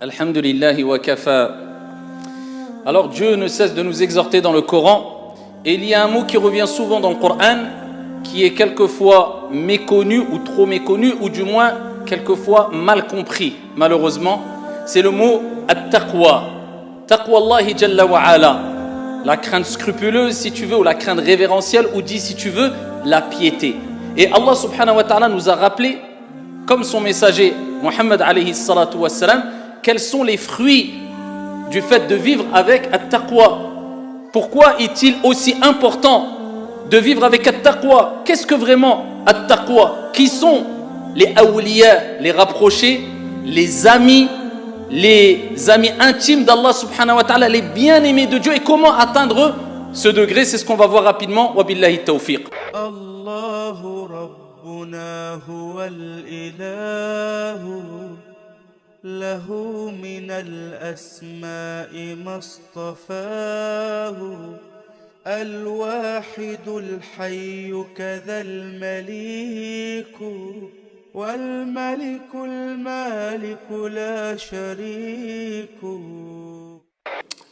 Alhamdulillahi wa kafa. Alors Dieu ne cesse de nous exhorter dans le Coran, et il y a un mot qui revient souvent dans le Coran, qui est quelquefois méconnu ou trop méconnu, ou du moins quelquefois mal compris, malheureusement. C'est le mot at-taqwa. Taqwa Allahi Jalla wa Ala. La crainte scrupuleuse, si tu veux, ou la crainte révérentielle, ou dit, si tu veux, la piété. Et Allah subhanahu wa ta'ala nous a rappelé, comme son messager Muhammad alayhi salatu wa salam, quels sont les fruits du fait de vivre avec at-taqwa. Pourquoi est-il aussi important de vivre avec at-taqwa? Qu'est-ce que vraiment at-taqwa? Qui sont les awliya, les rapprochés, les amis intimes d'Allah subhanahu wa ta'ala, les bien-aimés de Dieu, et comment atteindre ce degré? C'est ce qu'on va voir rapidement. Wa billahi tawfiq. Allahu rabbuna huwal ilahu lahu minal asma'i mastafahu al-wahidul hayyu kadhal maliku والملك المالك لا شريك.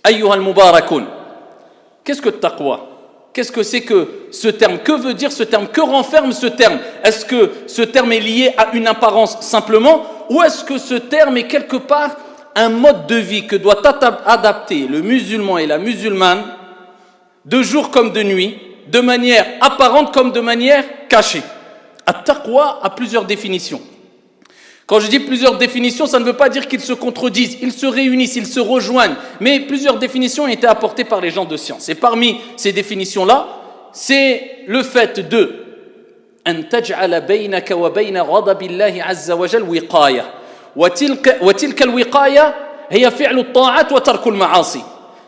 أيها المباركون. Qu'est-ce que taqwa? Qu'est-ce que c'est que ce terme? Que veut dire ce terme? Que renferme ce terme? Est-ce que ce terme est lié à une apparence simplement, ou est-ce que ce terme est quelque part un mode de vie que doit adapter le musulman et la musulmane de jour comme de nuit, de manière apparente comme de manière cachée? At-taqwa a plusieurs définitions. Quand je dis plusieurs définitions, ça ne veut pas dire qu'ils se contredisent, ils se réunissent, ils se rejoignent. Mais plusieurs définitions ont été apportées par les gens de science. Et parmi ces définitions-là, c'est le fait de أن تجعل بينك وبين غضب الله عز وجل وقاية وتلك الوقاية هي فعل الطاعات وترك المعاصي.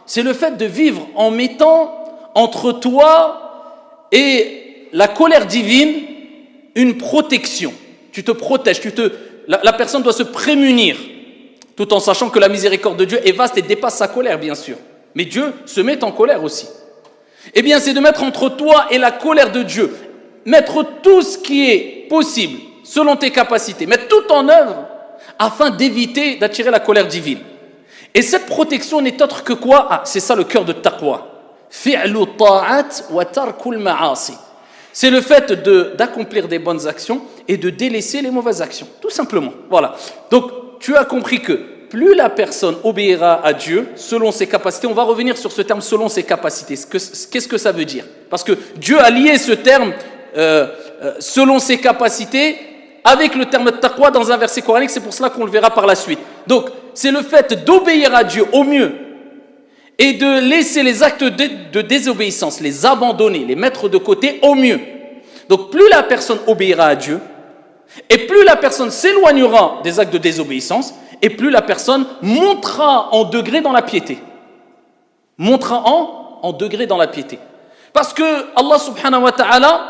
C'est le fait de vivre en mettant entre toi et la colère divine une protection. Tu te protèges, la personne doit se prémunir, tout en sachant que la miséricorde de Dieu est vaste et dépasse sa colère, bien sûr. Mais Dieu se met en colère aussi. Eh bien, c'est de mettre entre toi et la colère de Dieu, mettre tout ce qui est possible, selon tes capacités, mettre tout en œuvre, afin d'éviter d'attirer la colère divine. Et cette protection n'est autre que quoi? Ah, c'est ça le cœur de taqwa. Fi'lu ta'at wa tarkul ma'asi. C'est le fait d'accomplir des bonnes actions et de délaisser les mauvaises actions, tout simplement. Voilà. Donc, tu as compris que plus la personne obéira à Dieu selon ses capacités, on va revenir sur ce terme selon ses capacités. Qu'est-ce que ça veut dire? Parce que Dieu a lié ce terme selon ses capacités avec le terme taqwa dans un verset coranique, c'est pour cela qu'on le verra par la suite. Donc, c'est le fait d'obéir à Dieu au mieux et de laisser les actes de désobéissance, les abandonner, les mettre de côté au mieux. Donc plus la personne obéira à Dieu, et plus la personne s'éloignera des actes de désobéissance, et plus la personne montera en degré dans la piété. Montera en degré dans la piété. Parce que Allah subhanahu wa ta'ala,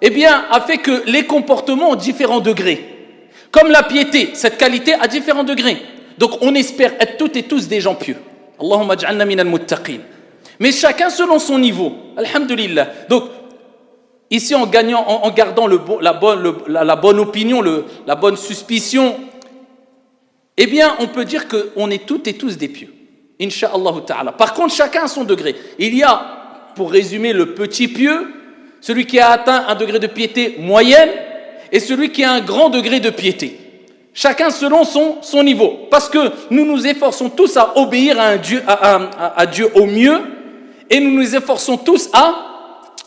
eh bien, a fait que les comportements ont différents degrés. Comme la piété, cette qualité a différents degrés. Donc on espère être toutes et tous des gens pieux. Allahumma ja'alna minal muttaqin. Mais chacun selon son niveau. Alhamdulillah. Donc, ici en gardant la bonne opinion, la bonne suspicion, eh bien, on peut dire qu'on est toutes et tous des pieux. Inch'Allah ta'ala. Par contre, chacun a son degré. Il y a, pour résumer, le petit pieux, celui qui a atteint un degré de piété moyenne, et celui qui a un grand degré de piété. Chacun selon son niveau. Parce que nous nous efforçons tous à obéir à Dieu au mieux, et nous nous efforçons tous à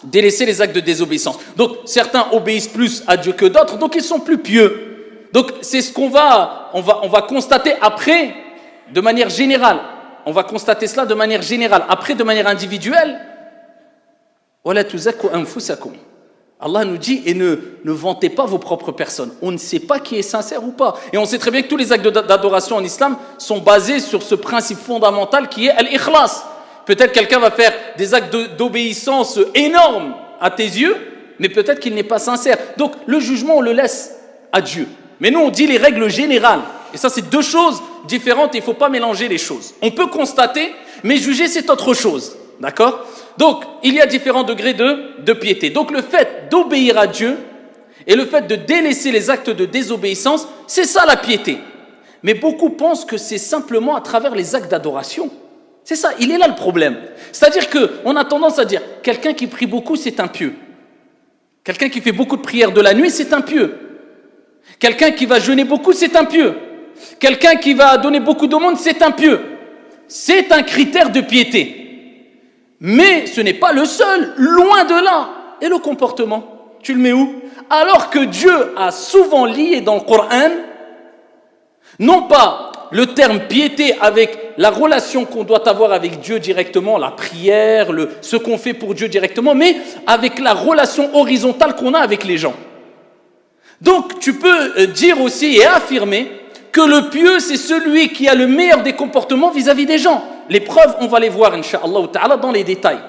délaisser les actes de désobéissance. Donc certains obéissent plus à Dieu que d'autres, donc ils sont plus pieux. Donc c'est ce qu'on va constater après de manière générale. On va constater cela de manière générale. Après, de manière individuelle, wala tuzakku anfusakum. Allah nous dit, et ne vantez pas vos propres personnes. On ne sait pas qui est sincère ou pas. Et on sait très bien que tous les actes d'adoration en islam sont basés sur ce principe fondamental qui est al-ikhlas. Peut-être quelqu'un va faire des actes d'obéissance énormes à tes yeux, mais peut-être qu'il n'est pas sincère. Donc le jugement, on le laisse à Dieu. Mais nous, on dit les règles générales. Et ça, c'est deux choses différentes et il ne faut pas mélanger les choses. On peut constater, mais juger, c'est autre chose. D'accord? Donc, il y a différents degrés de piété. Donc, le fait d'obéir à Dieu et le fait de délaisser les actes de désobéissance, c'est ça la piété. Mais beaucoup pensent que c'est simplement à travers les actes d'adoration. C'est ça, il est là le problème. C'est-à-dire qu'on a tendance à dire, quelqu'un qui prie beaucoup, c'est un pieux. Quelqu'un qui fait beaucoup de prières de la nuit, c'est un pieux. Quelqu'un qui va jeûner beaucoup, c'est un pieux. Quelqu'un qui va donner beaucoup d'aumônes, c'est un pieux. C'est un critère de piété. Mais ce n'est pas le seul, loin de là. Et le comportement, tu le mets où? Alors que Dieu a souvent lié dans le Coran, non pas le terme piété avec la relation qu'on doit avoir avec Dieu directement, la prière, ce qu'on fait pour Dieu directement, mais avec la relation horizontale qu'on a avec les gens. Donc tu peux dire aussi et affirmer que le pieux, c'est celui qui a le meilleur des comportements vis-à-vis des gens. Les preuves, on va les voir, incha'Allah ta'ala, dans les détails.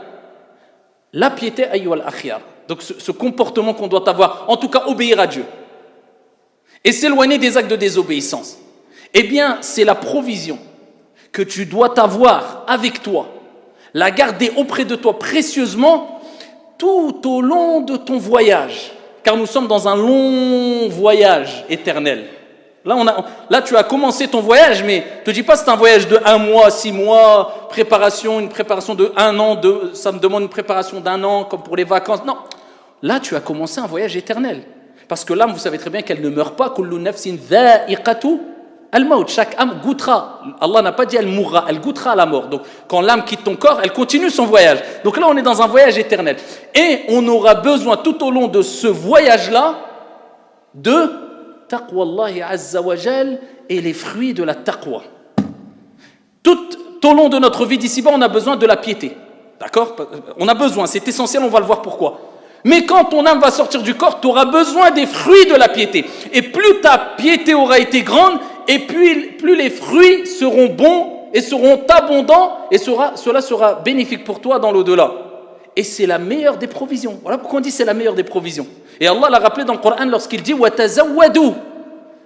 La piété, ayyuhal akhyar. Donc ce comportement qu'on doit avoir, en tout cas obéir à Dieu. Et s'éloigner des actes de désobéissance. Eh bien, c'est la provision que tu dois avoir avec toi, la garder auprès de toi précieusement tout au long de ton voyage. Car nous sommes dans un long voyage éternel. Là, tu as commencé ton voyage, mais ne te dis pas c'est un voyage de 1 mois, 6 mois, une préparation de 1 an, ça me demande une préparation d'1 an, comme pour les vacances. Non, là, tu as commencé un voyage éternel. Parce que l'âme, vous savez très bien qu'elle ne meurt pas. Kullu nafsin dha'iqatu al-maut. Chaque âme goûtera. Allah n'a pas dit elle mourra, elle goûtera à la mort. Donc, quand l'âme quitte ton corps, elle continue son voyage. Donc là, on est dans un voyage éternel. Et on aura besoin tout au long de ce voyage-là de taqwallahi azza wa jal et les fruits de la taqwa. Tout au long de notre vie d'ici-bas, on a besoin de la piété. D'accord? On a besoin, c'est essentiel, on va le voir pourquoi. Mais quand ton âme va sortir du corps, tu auras besoin des fruits de la piété. Et plus ta piété aura été grande, et plus les fruits seront bons et seront abondants, et cela sera bénéfique pour toi dans l'au-delà. Et c'est la meilleure des provisions. Voilà pourquoi on dit c'est la meilleure des provisions. Et Allah l'a rappelé dans le Coran lorsqu'il dit « Watazawwadu ».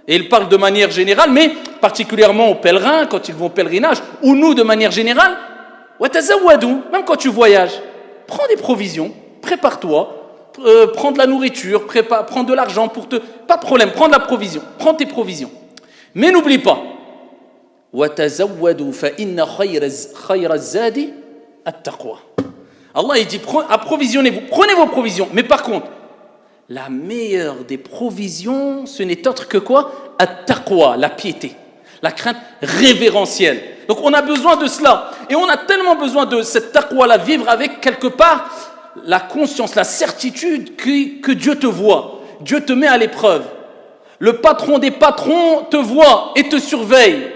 Et il parle de manière générale, mais particulièrement aux pèlerins, quand ils vont au pèlerinage, ou nous de manière générale, « Watazawwadu ». Même quand tu voyages, prends des provisions, prépare-toi, prends de la nourriture, prends de l'argent pour te... Pas de problème, prends de la provision, prends tes provisions. Mais n'oublie pas, « Watazawwadu fa inna khayra zadi at-taqwa ». Allah il dit, approvisionnez-vous, prenez vos provisions. Mais par contre, la meilleure des provisions, ce n'est autre que quoi? At-taqwa, la piété, la crainte révérentielle. Donc on a besoin de cela. Et on a tellement besoin de cette taqwa-là, vivre avec quelque part la conscience, la certitude que Dieu te voit. Dieu te met à l'épreuve. Le patron des patrons te voit et te surveille.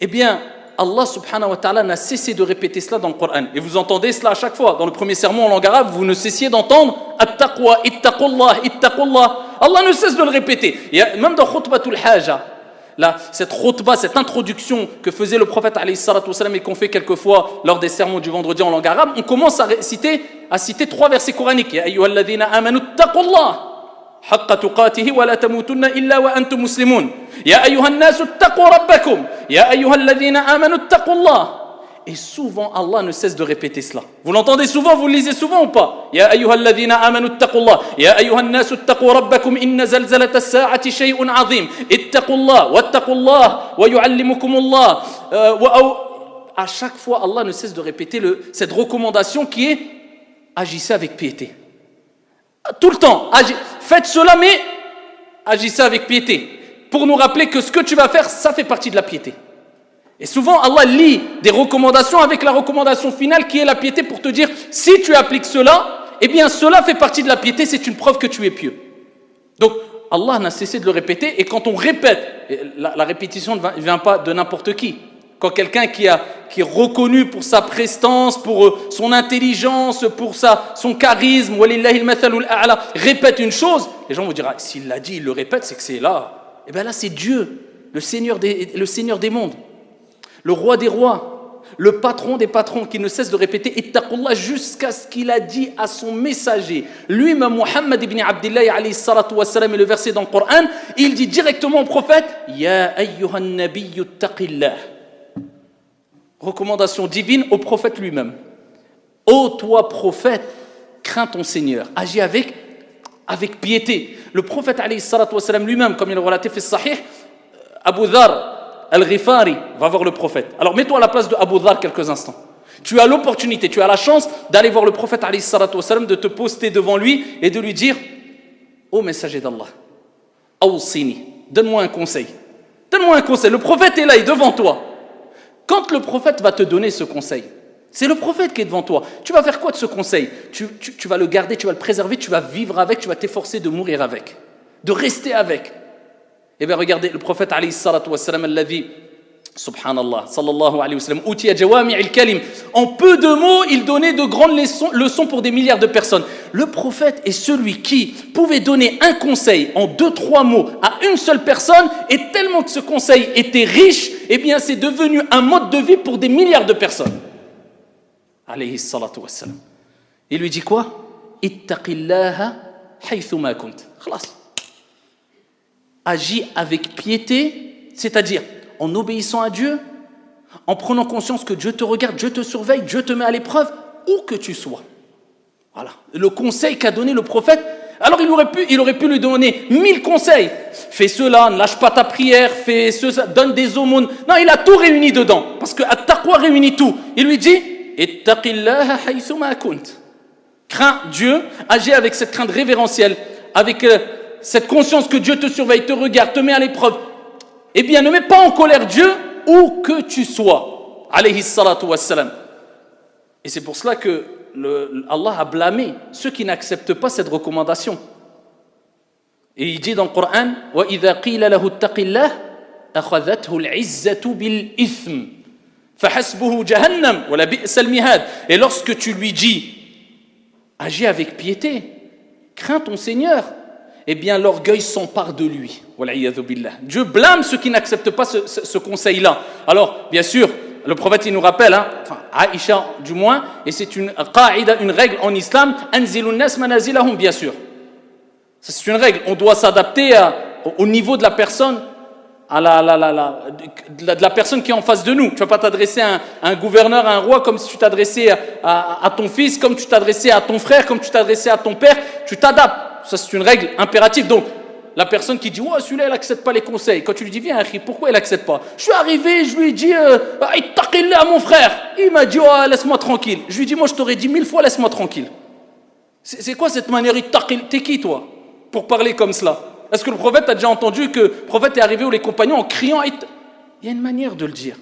Eh bien, Allah subhanahu wa ta'ala n'a cessé de répéter cela dans le Coran. Et vous entendez cela à chaque fois. Dans le premier sermon en langue arabe, vous ne cessiez d'entendre At-taqwa, ittaqullah, ittaqullah. Allah ne cesse de le répéter. Et même dans Khutbatul Haja, cette khutba, cette introduction que faisait le prophète alayhi salatu wassalam et qu'on fait quelquefois lors des sermons du vendredi en langue arabe, on commence à citer 3 versets coraniques. Ya ayyuhalladhina amanu ittaqullah. حق تقاته ولا تموتن إلا وأنتم مسلمون يا أيها الناس اتقوا ربكم يا أيها الذين آمنوا اتقوا الله. Et souvent Allah ne cesse de répéter cela. Vous l'entendez souvent, vous le lisez souvent ou pas? يا أيها الذين آمنوا اتقوا الله يا أيها الناس اتقوا ربكم إن زلزلة الساعة شيء عظيم اتقوا الله واتقوا الله ويعلمكم الله. À chaque fois Allah ne cesse de répéter cette recommandation qui est agissez avec piété. Tout le temps, faites cela, mais agissez avec piété. Pour nous rappeler que ce que tu vas faire, ça fait partie de la piété. Et souvent, Allah lie des recommandations avec la recommandation finale qui est la piété pour te dire, si tu appliques cela, eh bien cela fait partie de la piété, c'est une preuve que tu es pieux. Donc, Allah n'a cessé de le répéter, et quand on répète, la répétition ne vient pas de n'importe qui. Quand quelqu'un qui est reconnu pour sa prestance, pour son intelligence, pour son charisme, répète une chose, les gens vont dire, s'il l'a dit, il le répète, c'est que c'est là. Et bien là, c'est Dieu, le Seigneur des mondes, le roi des rois, le patron des patrons, qui ne cesse de répéter ittaqullah jusqu'à ce qu'il a dit à son messager. Lui-même, Muhammad ibn Abdillah, alayhi salatu wassalam, et le verset dans le Coran, il dit directement au prophète, Ya ayyuhan nabiyyu ittaqillah. Recommandation divine au prophète lui-même. Ô toi prophète, crains ton Seigneur, agis avec piété. Le prophète alayhi salatu wassalam lui-même, comme il a relaté fait sahih, Abu Dhar al-Ghifari va voir le prophète. Alors mets-toi à la place de Abu Dhar quelques instants. Tu as l'opportunité, tu as la chance d'aller voir le prophète alayhi salatu wassalam, de te poster devant lui et de lui dire: ô messager d'Allah, awsini, donne-moi un conseil. Donne-moi un conseil. Le prophète est là, il est devant toi. Quand le prophète va te donner ce conseil, c'est le prophète qui est devant toi. Tu vas faire quoi de ce conseil? Tu vas le garder, tu vas le préserver, tu vas vivre avec, tu vas t'efforcer de mourir avec, de rester avec. Eh bien regardez, le prophète alayhi salatu wassalam, alladhi, subhanallah, sallallahu alayhi wa sallam, utiya jawami' al-kalim. En peu de mots, il donnait de grandes leçons pour des milliards de personnes. Le prophète est celui qui pouvait donner un conseil en 2-3 mots à une seule personne, et tellement que ce conseil était riche, eh bien c'est devenu un mode de vie pour des milliards de personnes. Alayhi salatu wassalam. Il lui dit quoi? Ittaqillaha haythuma kunt. Khalas. Agis avec piété, c'est-à-dire en obéissant à Dieu, en prenant conscience que Dieu te regarde, Dieu te surveille, Dieu te met à l'épreuve, où que tu sois. Voilà, le conseil qu'a donné le prophète. Alors il aurait pu lui donner 1000 conseils. Fais cela, ne lâche pas ta prière, fais cela, donne des aumônes. Non, il a tout réuni dedans, parce que at-taqwa réunit tout. Il lui dit: ittaqillaha haythuma kunt. Crains Dieu, agis avec cette crainte révérentielle, avec cette conscience que Dieu te surveille, te regarde, te met à l'épreuve. Eh bien, ne mets pas en colère Dieu où que tu sois. Alayhi salatu wassalam. Et c'est pour cela que Allah a blâmé ceux qui n'acceptent pas cette recommandation. Et il dit dans le Coran: وَإِذَا قِيلَ لَهُ اتَّقِ اللَّهِ أَخَذَتْهُ الْعِزَّةُ بِالْإِثْمِ فَحَسْبُهُ جَهَنَّمْ وَلَبِئْسَ الْمِهَادُ. Et lorsque tu lui dis: agis avec piété, crains ton Seigneur, eh bien l'orgueil s'empare de lui. Dieu blâme ceux qui n'acceptent pas ce conseil-là. Alors, bien sûr, le prophète il nous rappelle, enfin Aïcha du moins, et c'est une qaïda, une règle en islam, anzilun nas manazilahum, bien sûr. C'est une règle, on doit s'adapter au niveau de la personne, de la personne qui est en face de nous. Tu ne vas pas t'adresser à un gouverneur, à un roi, comme si tu t'adressais à ton fils, comme tu t'adressais à ton frère, comme tu t'adressais à ton père. Tu t'adaptes. Ça, c'est une règle impérative. Donc, la personne qui dit: ouais, celui-là, il n'accepte pas les conseils. Quand tu lui dis: viens, pourquoi il n'accepte pas? Je suis arrivé, je lui ai dit: ittaqillah, mon frère. Il m'a dit: oh, laisse-moi tranquille. Je lui ai dit: moi, je t'aurais dit 1000 fois, laisse-moi tranquille. C'est quoi cette manière? Ittaqil, t'es qui, toi, pour parler comme cela? Est-ce que le prophète a déjà entendu que le prophète est arrivé où les compagnons en criant? Il y a une manière de le dire.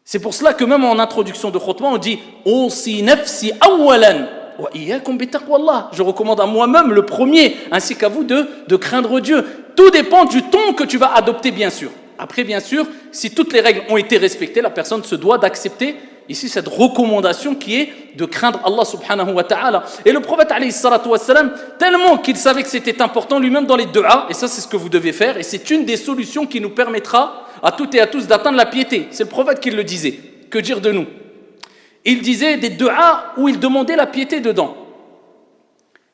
C'est pour cela que même en introduction de khutbah, on dit: Usi nafsi awalan wa iyyakum bi taqwallah. Je recommande à moi-même le premier, ainsi qu'à vous de craindre Dieu. Tout dépend du ton que tu vas adopter, bien sûr. Après, bien sûr, si toutes les règles ont été respectées, la personne se doit d'accepter ici cette recommandation qui est de craindre Allah subhanahu wa ta'ala. Et le prophète alayhi salatu wassalam, tellement qu'il savait que c'était important lui-même dans les du'a, et ça c'est ce que vous devez faire, et c'est une des solutions qui nous permettra à toutes et à tous d'atteindre la piété. C'est le prophète qui le disait. Que dire de nous? Il disait des du'a où il demandait la piété dedans.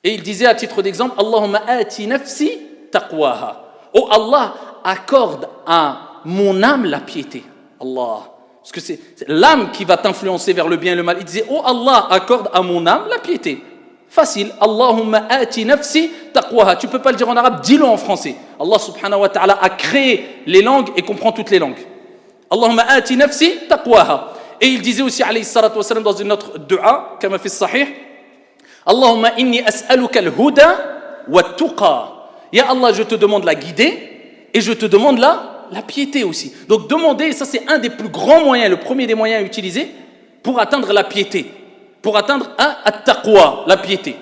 Et il disait à titre d'exemple: Allahumma ati nafsi taqwaha. Oh Allah, accorde à mon âme la piété. Allah. Parce que c'est l'âme qui va t'influencer vers le bien et le mal. Il disait: oh Allah, accorde à mon âme la piété. Facile. Allahumma ati nafsi taqwaha. Tu ne peux pas le dire en arabe, dis-le en français. Allah subhanahu wa ta'ala a créé les langues et comprend toutes les langues. Allahumma ati nafsi taqwaha. Et il disait aussi alayhi salatu wa salam dans une autre dua, comme fait sahih: Allahumma inni as'aluka al-huda wa tuqa. Ya Allah, je te demande la guidée et je te demande la piété aussi. Donc demander, ça c'est un des plus grands moyens, le premier des moyens à utiliser pour atteindre la piété, pour atteindre at-taqwa, la piété.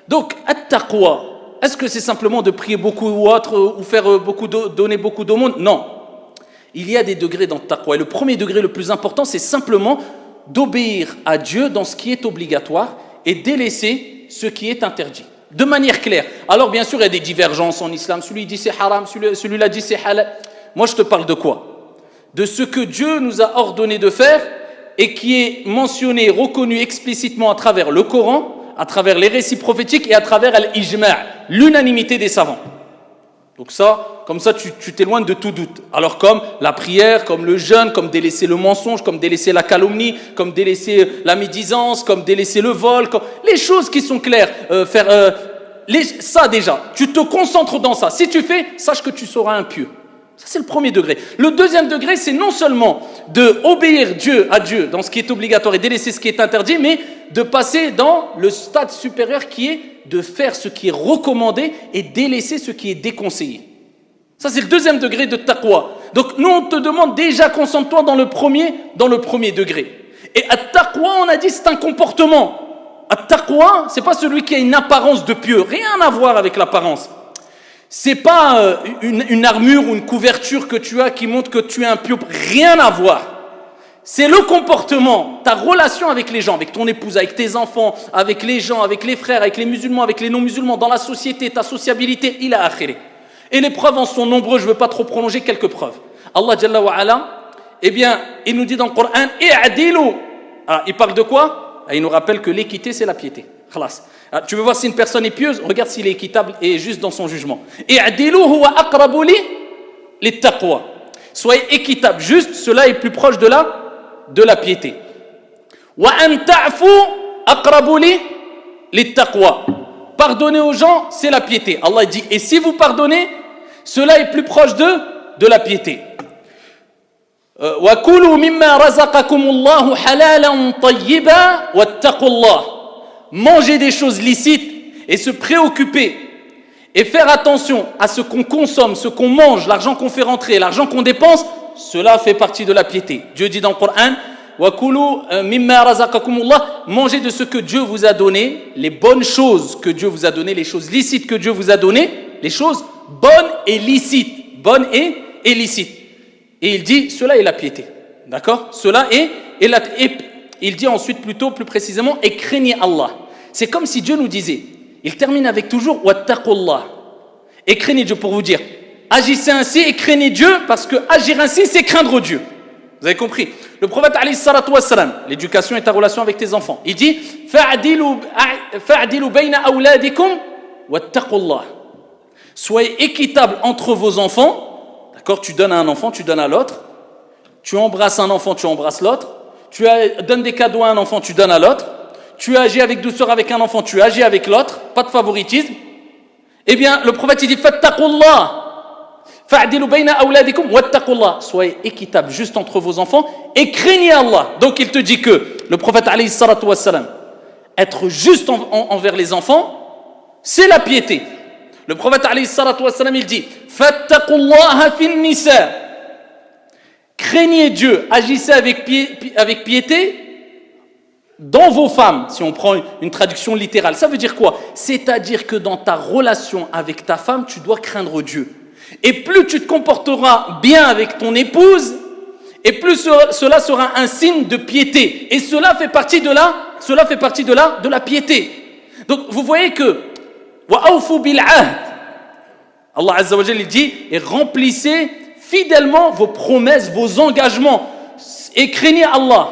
Donc at-taqwa, est-ce que c'est simplement de prier beaucoup ou autre, ou faire donner beaucoup d'aumônes? Non. Il y a des degrés dans le taqwa. Et le premier degré, le plus important, c'est simplement d'obéir à Dieu dans ce qui est obligatoire et délaisser ce qui est interdit. De manière claire. Alors bien sûr, il y a des divergences en islam. Celui dit c'est haram, celui-là dit c'est halal. Moi, je te parle de quoi? De ce que Dieu nous a ordonné de faire et qui est mentionné, reconnu explicitement à travers le Coran, à travers les récits prophétiques et à travers l'ijma', l'unanimité des savants. Donc ça, comme ça, tu t'éloignes de tout doute. Alors comme la prière, comme le jeûne, comme délaisser le mensonge, comme délaisser la calomnie, comme délaisser la médisance, comme délaisser le vol, comme les choses qui sont claires, ça déjà, tu te concentres dans ça. Si tu fais, sache que tu seras impieux. Ça, c'est le premier degré. Le deuxième degré, c'est non seulement d'obéir à Dieu dans ce qui est obligatoire et délaisser ce qui est interdit, mais de passer dans le stade supérieur qui est de faire ce qui est recommandé et délaisser ce qui est déconseillé. Ça, c'est le deuxième degré de taqwa. Donc, nous, on te demande déjà, concentre-toi dans le premier degré. Et at-taqwa, on a dit, c'est un comportement. At-taqwa, c'est pas celui qui a une apparence de pieux. Rien à voir avec l'apparence. C'est pas une armure ou une couverture que tu as qui montre que tu es un pieux. Rien à voir. C'est le comportement, ta relation avec les gens, avec ton épouse, avec tes enfants, avec les gens, avec les frères, avec les musulmans, avec les non-musulmans, dans la société, ta sociabilité, il a akhiré. Et les preuves en sont nombreuses, je ne veux pas trop prolonger, quelques preuves. Allah Jalla wa Ala, eh bien, il nous dit dans le Coran, i'adilu. Ah, il parle de quoi? Il nous rappelle que l'équité, c'est la piété. Khalas. Tu veux voir si une personne est pieuse? Regarde s'il est équitable et juste dans son jugement. I'adilu huwa aqrabu li taqwa. Soyez équitable, juste, cela est plus proche de la piété. Wa an ta'fu aqrabu li taqwa. Pardonner aux gens, c'est la piété. Allah dit, et si vous pardonnez, cela est plus proche de la piété. وَكُلُوا مِمَّا رَزَقَكُمُ اللَّهُ حَلَالًا طَيِّبًا وَاتَّقُوا اللَّهَ. Manger des choses licites et se préoccuper et faire attention à ce qu'on consomme, ce qu'on mange, l'argent qu'on fait rentrer, l'argent qu'on dépense, cela fait partie de la piété. Dieu dit dans le Coran, وَكُلُوا مِمَّا رَزَقَكُمُ اللَّهُ. Mangez de ce que Dieu vous a donné, les bonnes choses que Dieu vous a données, les choses licites que Dieu vous a données, les choses bonnes et licites. Bonnes et licites. Et il dit, cela est la piété. D'accord? Cela est la piété. Et il dit ensuite plus précisément, et craignez Allah. C'est comme si Dieu nous disait, il termine avec toujours, wattaqullah. Et craignez Dieu pour vous dire, agissez ainsi et craignez Dieu, parce que agir ainsi, c'est craindre Dieu. Vous avez compris? Le prophète alayhi salatu wassalam, l'éducation est ta relation avec tes enfants. Il dit, fa'adilu bayna awladikum wattaqullah. Soyez équitable entre vos enfants. D'accord, tu donnes à un enfant, tu donnes à l'autre. Tu embrasses un enfant, tu embrasses l'autre. Tu donnes des cadeaux à un enfant, tu donnes à l'autre. Tu agis avec douceur avec un enfant, tu agis avec l'autre. Pas de favoritisme. Eh bien, le prophète il dit fattaqullah. Fa'dilu bayna awladikum wattaqullah. Soyez équitable juste entre vos enfants et craignez Allah. Donc il te dit que le prophète alayhi salatu wassalam, être juste envers les enfants, c'est la piété. Le prophète alayhi salatu wassalam, il dit fattaqullaha fin nisa. Craignez Dieu, agissez avec piété dans vos femmes. Si on prend une traduction littérale, ça veut dire quoi? C'est-à-dire que dans ta relation avec ta femme, tu dois craindre Dieu. Et plus tu te comporteras bien avec ton épouse, et plus cela sera un signe de piété. Et cela fait partie de la piété. Donc vous voyez que وَأَوْفُوا بِالْعَهْدِ. Allah Azza wa Jalla dit, et remplissez fidèlement vos promesses, vos engagements, et craignez Allah,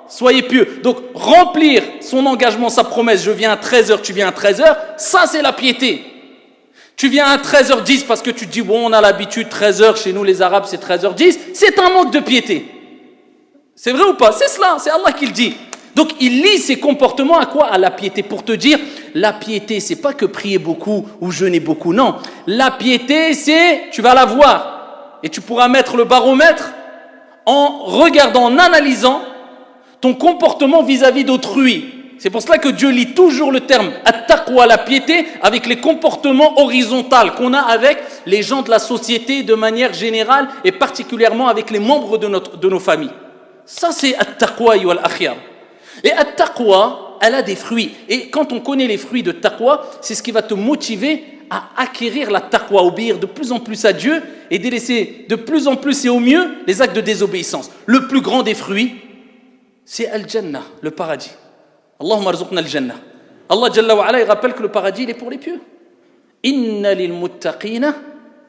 soyez pieux. Donc remplir son engagement, sa promesse, je viens à 13h, tu viens à 13h, ça c'est la piété. Tu viens à 13h10 parce que tu te dis, bon on a l'habitude, 13h, chez nous les Arabes c'est 13h10, c'est un manque de piété. C'est vrai ou pas? C'est cela, c'est Allah qui le dit. Donc il lie ses comportements à quoi? À la piété, pour te dire, la piété c'est pas que prier beaucoup ou jeûner beaucoup, non. La piété c'est, tu vas la voir et tu pourras mettre le baromètre en regardant, en analysant ton comportement vis-à-vis d'autrui. C'est pour cela que Dieu lie toujours le terme at-taqwa, la piété, avec les comportements horizontaux qu'on a avec les gens de la société de manière générale et particulièrement avec les membres de nos familles. Ça c'est at-taqwa wal akhir. Et at-taqwa, elle a des fruits. Et quand on connaît les fruits de taqwa, c'est ce qui va te motiver à acquérir la taqwa, obéir de plus en plus à Dieu et délaisser de plus en plus et au mieux les actes de désobéissance. Le plus grand des fruits, c'est al-jannah, le paradis. Allahumma arzuqna al-jannah. Allah Jalla wa Ala, il rappelle que le paradis, il est pour les pieux. Inna lil muttaqina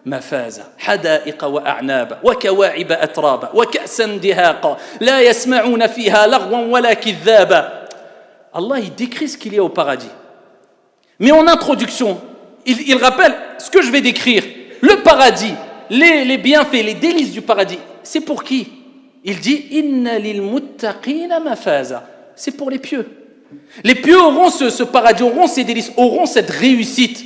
مفازة حدائق وأعنابا وكواعب أترابا وكأسا دهاقا لا يسمعون فيها لغوا ولا كذابا. Allah il décrit ce qu'il y a au paradis. Mais en introduction, il rappelle ce que je vais décrire. Le paradis, les bienfaits, les délices du paradis, c'est pour qui? Il dit Inna lil muttaqina mafaza. C'est pour les pieux. Les pieux auront ce paradis, auront ces délices, auront cette réussite.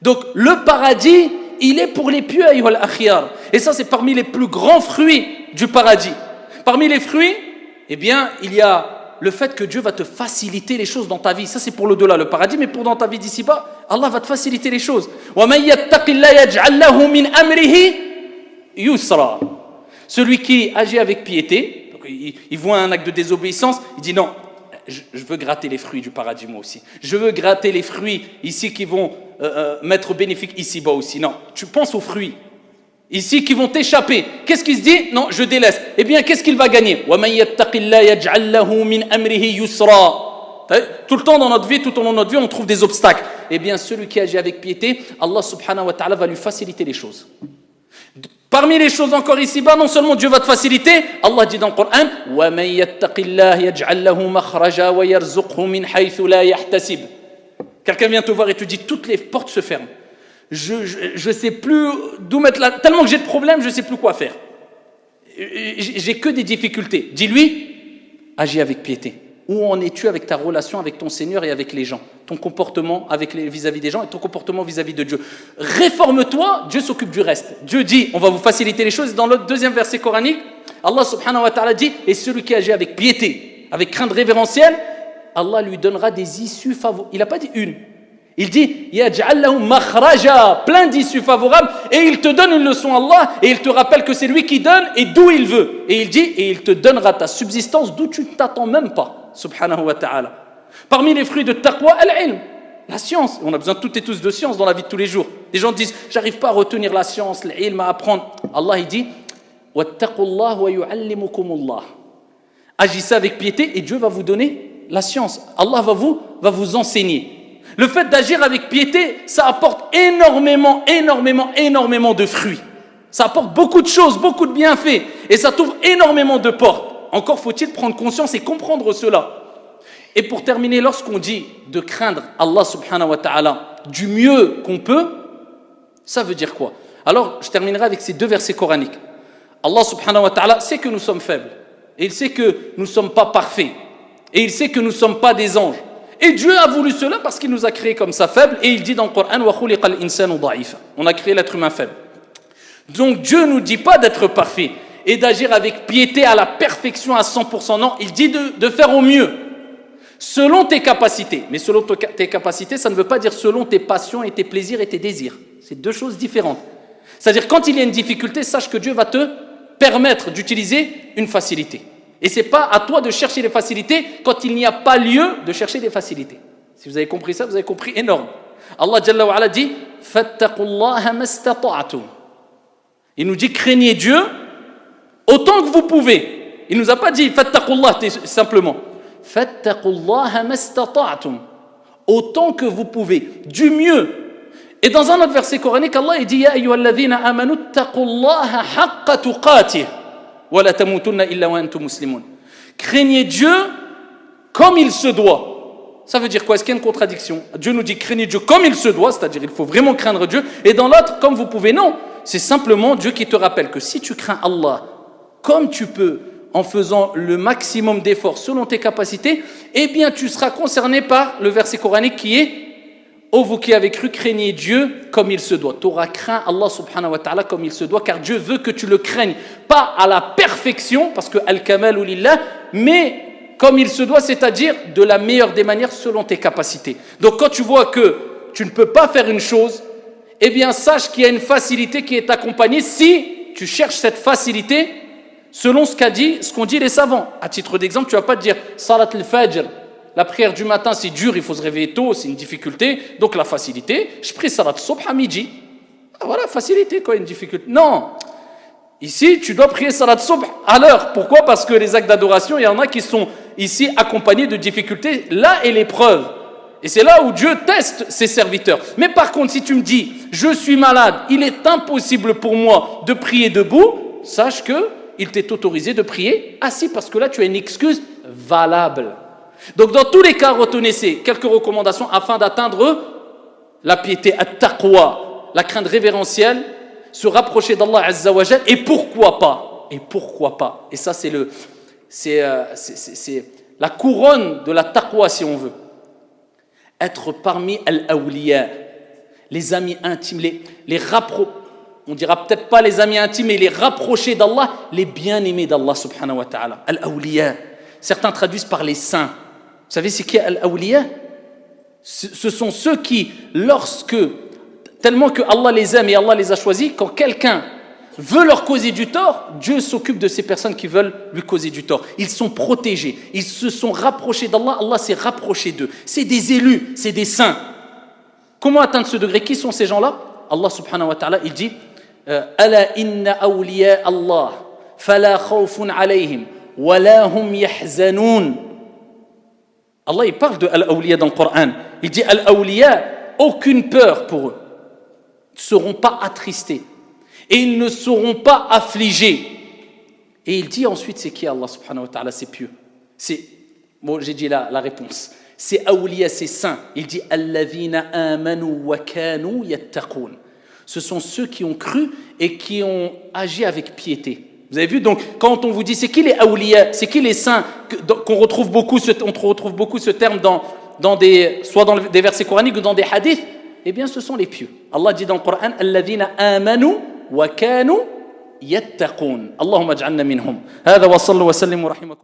Donc le paradis, il est pour les pieux, ayyuhal akhyar. Et ça, c'est parmi les plus grands fruits du paradis. Parmi les fruits, eh bien, il y a le fait que Dieu va te faciliter les choses dans ta vie. Ça, c'est pour l'au-delà, le paradis, mais pour dans ta vie d'ici-bas, Allah va te faciliter les choses. وَمَنْ يَتَّقِ اللَّهَ يَجْعَلْ لَهُ مِنْ أَمْرِهِ يُسْرًا. Celui qui agit avec piété, il voit un acte de désobéissance, il dit non, je veux gratter les fruits du paradis moi aussi. Je veux gratter les fruits ici qui vont m'être bénéfiques ici-bas aussi. Non, tu penses aux fruits ici qui vont t'échapper. Qu'est-ce qu'il se dit? Non, je délaisse. Eh bien, qu'est-ce qu'il va gagner? وَمَنْ يَتَّقِ اللَّهَ يَجْعَلْ لَهُ مِنْ أَمْرِهِ يُسْرًا. Tout le temps dans notre vie, tout au long de notre vie, on trouve des obstacles. Eh bien, celui qui agit avec piété, Allah subhanahu wa ta'ala va lui faciliter les choses. Parmi les choses encore ici-bas, non seulement Dieu va te faciliter, Allah dit dans le Coran وَمَنْ يَتَّقِ اللَّهَ يَجْعَلْ لَهُ مَخْرَجًا وَيَرْزُقْهُ مِنْ حَيْثُ لَا يَحْتَسِبُ. Quelqu'un vient te voir et te dit toutes les portes se ferment. Je sais plus d'où mettre la... Tellement que j'ai de problèmes, je sais plus quoi faire. J'ai que des difficultés. Dis-lui, agis avec piété. Où en es-tu avec ta relation avec ton Seigneur et avec les gens? Ton comportement vis-à-vis des gens et ton comportement vis-à-vis de Dieu. Réforme-toi, Dieu s'occupe du reste. Dieu dit, on va vous faciliter les choses. Dans le deuxième verset coranique, Allah subhanahu wa ta'ala dit, et celui qui agit avec piété, avec crainte révérentielle, Allah lui donnera des issues favorables. Il n'a pas dit une. Il dit, yaj'al lahu makhraja, plein d'issues favorables, et il te donne une leçon Allah, et il te rappelle que c'est lui qui donne et d'où il veut. Et il dit, et il te donnera ta subsistance d'où tu ne t'attends même pas. Subhanahu wa ta'ala. Parmi les fruits de taqwa, al-ilm, la science. On a besoin toutes et tous de science dans la vie de tous les jours. Les gens disent, j'arrive pas à retenir la science, l'ilm, à apprendre. Allah, il dit, wattaqullah wa yu'allimukumullah. Agissez avec piété et Dieu va vous donner la science. Allah va vous enseigner. Le fait d'agir avec piété, ça apporte énormément de fruits. Ça apporte beaucoup de choses, beaucoup de bienfaits. Et ça t'ouvre énormément de portes. Encore faut-il prendre conscience et comprendre cela. Et pour terminer, lorsqu'on dit de craindre Allah subhanahu wa ta'ala du mieux qu'on peut, ça veut dire quoi? Alors, je terminerai avec ces deux versets coraniques. Allah subhanahu wa ta'ala sait que nous sommes faibles. Et il sait que nous ne sommes pas parfaits. Et il sait que nous ne sommes pas des anges. Et Dieu a voulu cela parce qu'il nous a créés comme ça faibles. Et il dit dans le Coran, وَخُلِقَ الْإِنسَانُ ضَعِيفًا. On a créé l'être humain faible. Donc Dieu ne nous dit pas d'être parfait et d'agir avec piété à la perfection à 100%. Non, il dit de faire au mieux, selon tes capacités. Mais selon tes capacités, ça ne veut pas dire selon tes passions et tes plaisirs et tes désirs. C'est deux choses différentes. C'est-à-dire quand il y a une difficulté, sache que Dieu va te permettre d'utiliser une facilité. Et ce n'est pas à toi de chercher les facilités quand il n'y a pas lieu de chercher des facilités. Si vous avez compris ça, vous avez compris énorme. Allah Jalla wa Ala dit « Fattaqullaha mastata'tum » Il nous dit « Craignez Dieu autant que vous pouvez ». Il ne nous a pas dit « Fattaqullah » simplement. « Fattaqullaha mastata'tum » autant que vous pouvez, du mieux. Et dans un autre verset coranique, Allah il dit « Ya ayyuhalladhina amanu taqullaha haqqa tuqatih » وَلَا تَمُوتُنَّ إِلَّا وَأَنْتُمْ مُسْلِمُونَ. Craignez Dieu comme il se doit. Ça veut dire quoi? Est-ce qu'il y a une contradiction? Dieu nous dit craignez Dieu comme il se doit, c'est-à-dire il faut vraiment craindre Dieu. Et dans l'autre, comme vous pouvez, non. C'est simplement Dieu qui te rappelle que si tu crains Allah comme tu peux, en faisant le maximum d'efforts selon tes capacités, eh bien tu seras concerné par le verset coranique qui est ô vous qui avez cru, craignez Dieu comme il se doit. Tu auras craint Allah subhanahu wa ta'ala comme il se doit, car Dieu veut que tu le craignes, pas à la perfection, parce que al-kamal ou lillah, mais comme il se doit, c'est-à-dire de la meilleure des manières selon tes capacités. Donc quand tu vois que tu ne peux pas faire une chose, eh bien sache qu'il y a une facilité qui est accompagnée si tu cherches cette facilité selon ce qu'ont dit les savants. À titre d'exemple, tu ne vas pas te dire salat al-fajr. La prière du matin, c'est dur, il faut se réveiller tôt, c'est une difficulté. Donc la facilité, je prie salat subh à midi. Ah, voilà, facilité, quoi, une difficulté. Non. Ici, tu dois prier salat subh à l'heure. Pourquoi? Parce que les actes d'adoration, il y en a qui sont ici accompagnés de difficultés. Là est l'épreuve. Et c'est là où Dieu teste ses serviteurs. Mais par contre, si tu me dis, je suis malade, il est impossible pour moi de prier debout, sache qu'il t'est autorisé de prier assis, parce que là, tu as une excuse valable. Donc dans tous les cas, retenez quelques recommandations afin d'atteindre la piété, at-taqwa, la crainte révérentielle, se rapprocher d'Allah Azza wa Jal, et pourquoi pas, et ça c'est la couronne de la taqwa si on veut, être parmi al-awliya, les amis intimes, on dira peut-être pas les amis intimes, mais les rapprochés d'Allah, les bien-aimés d'Allah subhanahu wa ta'ala. Al-awliya. Certains traduisent par les saints. Vous savez c'est qui Al-awliya? Ce sont ceux qui, tellement que Allah les aime et Allah les a choisis, quand quelqu'un veut leur causer du tort, Dieu s'occupe de ces personnes qui veulent lui causer du tort. Ils sont protégés, ils se sont rapprochés d'Allah, Allah s'est rapproché d'eux. C'est des élus, c'est des saints. Comment atteindre ce degré? Qui sont ces gens-là? Allah subhanahu wa ta'ala, il dit Ala inna awliya Allah, fala khawfun alayhim, wa la hum yahzanoun. Allah il parle de Al-Awliya dans le Coran. Il dit Al-Awliya, aucune peur pour eux. Ils ne seront pas attristés. Et ils ne seront pas affligés. Et il dit ensuite, c'est qui Allah subhanahu wa ta'ala? C'est pieux. Bon, j'ai dit la réponse. C'est Awliya, c'est saint. Il dit Alladhina amanu wa kanu yattaqoun. Ce sont ceux qui ont cru et qui ont agi avec piété. Vous avez vu, donc, quand on vous dit c'est qui les awliya, c'est qui les saints, on retrouve beaucoup ce terme soit dans des versets coraniques ou dans des hadiths, eh bien ce sont les pieux. Allah dit dans le Coran alladhina amanu wa kanu yattaqun. Allahumma ij'alna minhum. Hada wa sallu wa sallimu rahimakum.